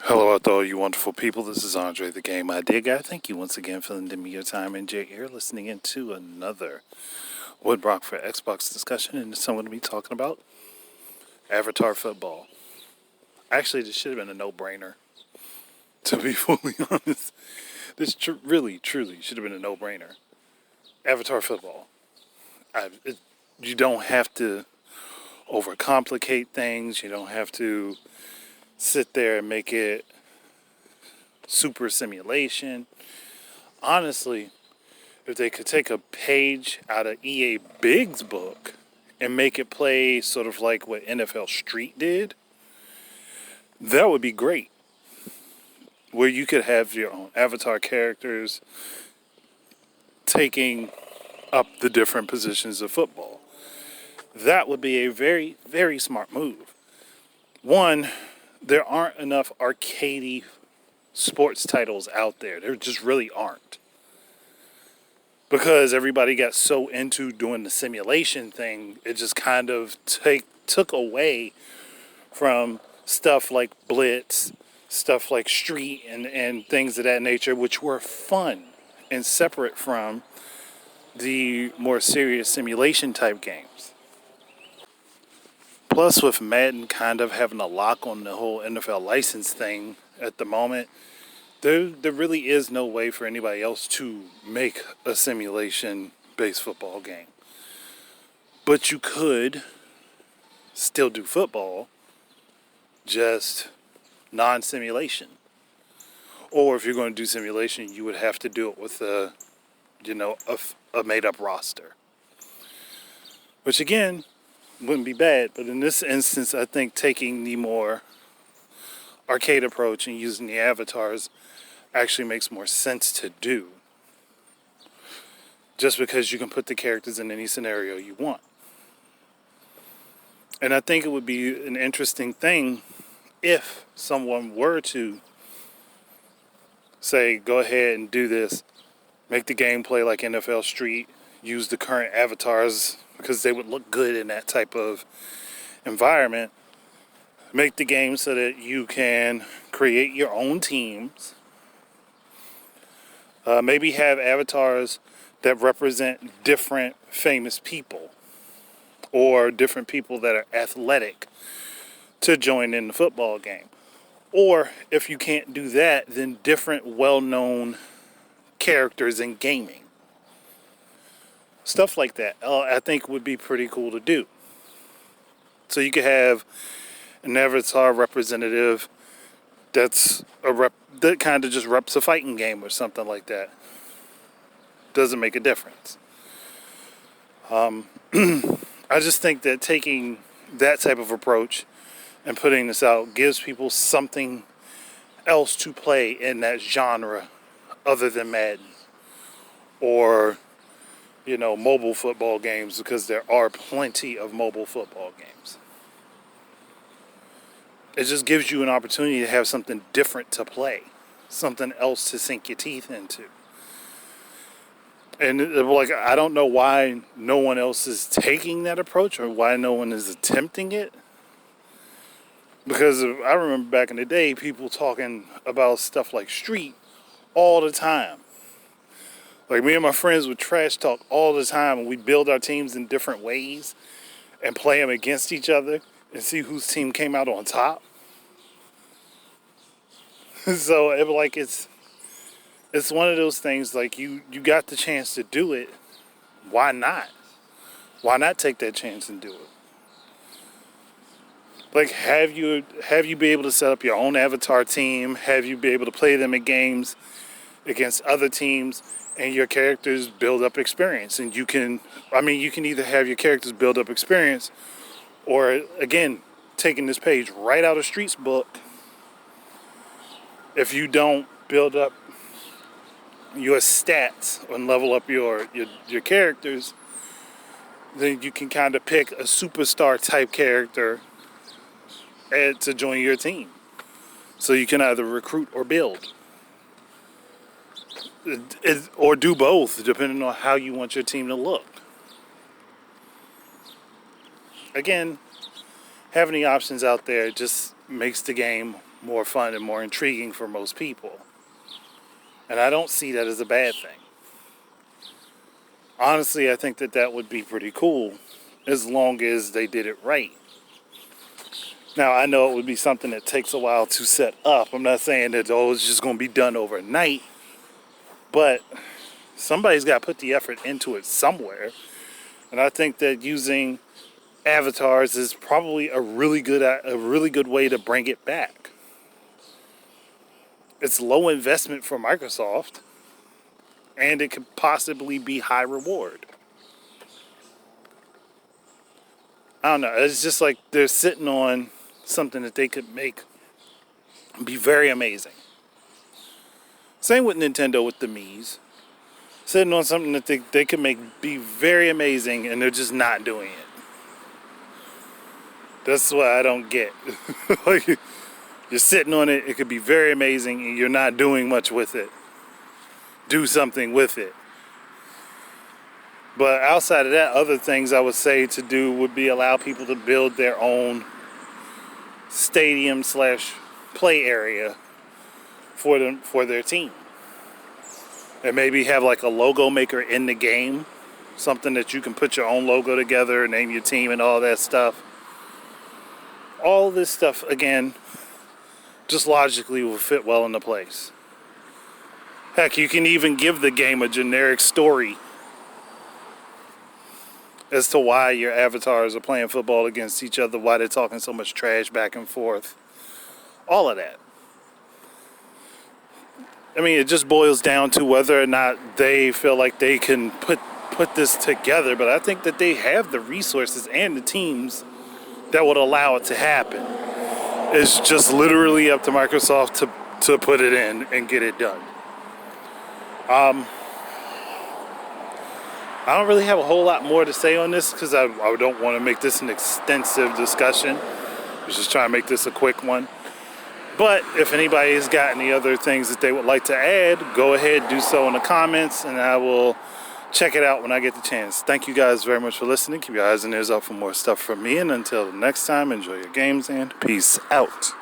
Hello out there, all you wonderful people. This is Andre, the Game Idea Guy. Thank you once again for lending me your time and your ear, listening into another Woodbrock for Xbox discussion. And this I'm going to be talking about Avatar football. Actually, this should have been a no-brainer, to be fully honest. This really, truly should have been a no-brainer. Avatar football. You don't have to overcomplicate things. You don't have to sit there and make it super simulation. Honestly, if they could take a page out of EA Big's book and make it play sort of like what NFL Street did, that would be great. Where you could have your own avatar characters taking up the different positions of football. That would be a very, very smart move. One, there aren't enough arcadey sports titles out there. There just really aren't. Because everybody got so into doing the simulation thing, it just kind of took away from stuff like Blitz, stuff like Street, and things of that nature, which were fun and separate from the more serious simulation type games. Plus, with Madden kind of having a lock on the whole NFL license thing at the moment, there really is no way for anybody else to make a simulation-based football game. But you could still do football, just non-simulation. Or if you're going to do simulation, you would have to do it with a made-up roster. Which again, wouldn't be bad, but in this instance, I think taking the more arcade approach and using the avatars actually makes more sense to do. Just because you can put the characters in any scenario you want. And I think it would be an interesting thing if someone were to say, go ahead and do this, make the game play like NFL Street, use the current avatars because they would look good in that type of environment. Make the game so that you can create your own teams. Maybe have avatars that represent different famous people or different people that are athletic to join in the football game. Or if you can't do that, then different well-known characters in gaming. Stuff like that, I think would be pretty cool to do. So you could have an avatar representative that kind of just reps a fighting game or something like that. Doesn't make a difference. I just think that taking that type of approach and putting this out gives people something else to play in that genre other than Madden or mobile football games, because there are plenty of mobile football games. It just gives you an opportunity to have something different to play, something else to sink your teeth into. And I don't know why no one else is taking that approach or why no one is attempting it. Because I remember back in the day, people talking about stuff like Street all the time. Like, me and my friends would trash talk all the time, and we'd build our teams in different ways and play them against each other and see whose team came out on top. So it's one of those things, like, you got the chance to do it. Why not? Why not take that chance and do it? Like, have you be able to set up your own avatar team? Have you be able to play them in games against other teams, and your characters build up experience? And you can either have your characters build up experience, or again, taking this page right out of Street's book, if you don't build up your stats and level up your characters, then you can kind of pick a superstar type character to join your team. So you can either recruit or build. Or do both, depending on how you want your team to look. Again, having the options out there just makes the game more fun and more intriguing for most people. And I don't see that as a bad thing. Honestly, I think that that would be pretty cool as long as they did it right. Now, I know it would be something that takes a while to set up. I'm not saying that, it's just going to be done overnight. But somebody's got to put the effort into it somewhere. And I think that using avatars is probably a really good way to bring it back. It's low investment for Microsoft, and it could possibly be high reward. I don't know. It's just like they're sitting on something that they could make be very amazing. Same with Nintendo with the Mii's. Sitting on something that they could make be very amazing, and they're just not doing it. That's what I don't get. Like, you're sitting on it, it could be very amazing, and you're not doing much with it. Do something with it. But outside of that, other things I would say to do would be allow people to build their own stadium/play area for their team. And maybe have like a logo maker in the game. Something that you can put your own logo together, name your team and all that stuff. All this stuff, again, just logically will fit well into place. Heck, you can even give the game a generic story as to why your avatars are playing football against each other, why they're talking so much trash back and forth. All of that. I mean, it just boils down to whether or not they feel like they can put this together, but I think that they have the resources and the teams that would allow it to happen. It's just literally up to Microsoft to put it in and get it done. I don't really have a whole lot more to say on this because I don't want to make this an extensive discussion. I was just trying to make this a quick one. But if anybody has got any other things that they would like to add, go ahead, do so in the comments, and I will check it out when I get the chance. Thank you guys very much for listening. Keep your eyes and ears out for more stuff from me. And until the next time, enjoy your games and peace out.